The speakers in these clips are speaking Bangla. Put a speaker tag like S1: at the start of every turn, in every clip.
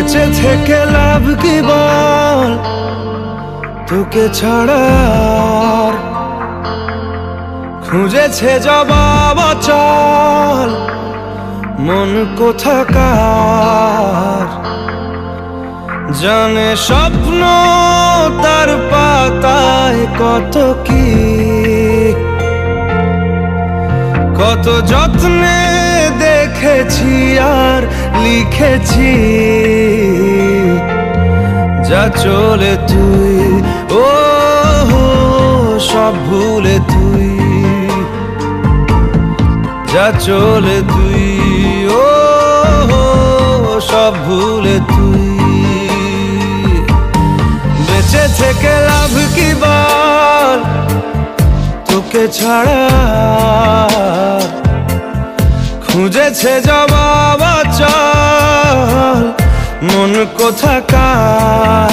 S1: বেঁচে থেকে লাভ কি বল, তোকে ছাড়া খুঁজেছে জবাব অচল মন কোথাকার। জানে স্বপ্ন তার পাতায় কত কি, কত যত্নে দেখেছি আর লিখেছি। যা চলে তুই ও সব ভুলে তুই, যা চলে তুই ও সব ভুলে তুই। বেঁচে থেকে লাভ কি বল, তোকে ছাড়া খুঁজেছে জবাব অচল মন কোথাকার।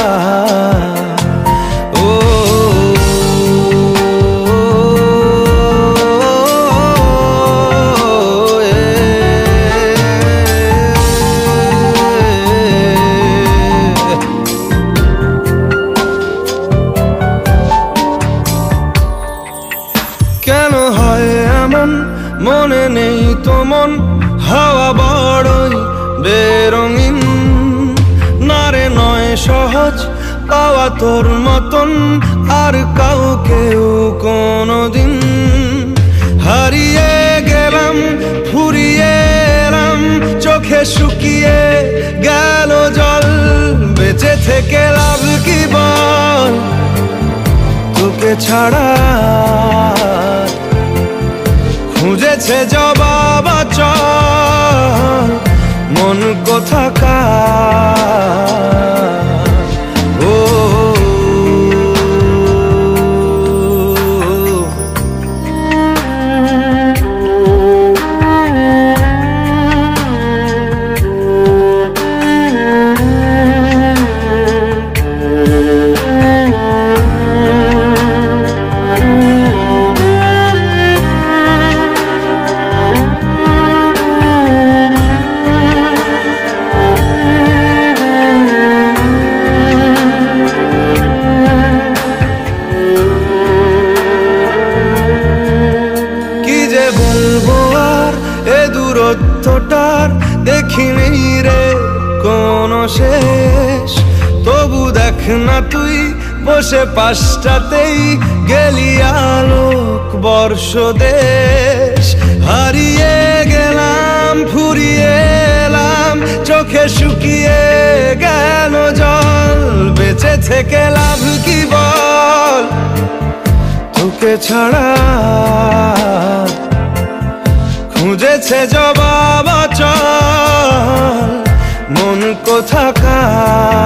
S1: কেন হয় এমন মনে নেই তো মন, হাওয়া বড়ই বেরঙিন। নারে নয় সহজ পাওয়া তোর মতন আর কাউকেও কোনোদিন। হারিয়ে গেলাম ফুরিয়ে এলাম, চোখে শুকিয়ে গেল জল। বেঁচে থেকে লাভ কি বল, তোকে ছাড়া খুঁজেছে জবাব অচল মন কোথাকার। ও দূরত্বটার দেখিনি রে কোনো শেষ। তবু দেখ না তুই বসে পাশটাতেই গেলি আলোক বর্ষ দেশ। হারিয়ে গেলাম ফুরিয়ে এলাম, চোখে শুকিয়ে গেল জল। বেঁচে থেকে লাভ কি বল, তোকে ছাড়া খুঁজেছে জবাব অচল মন কোথাকার।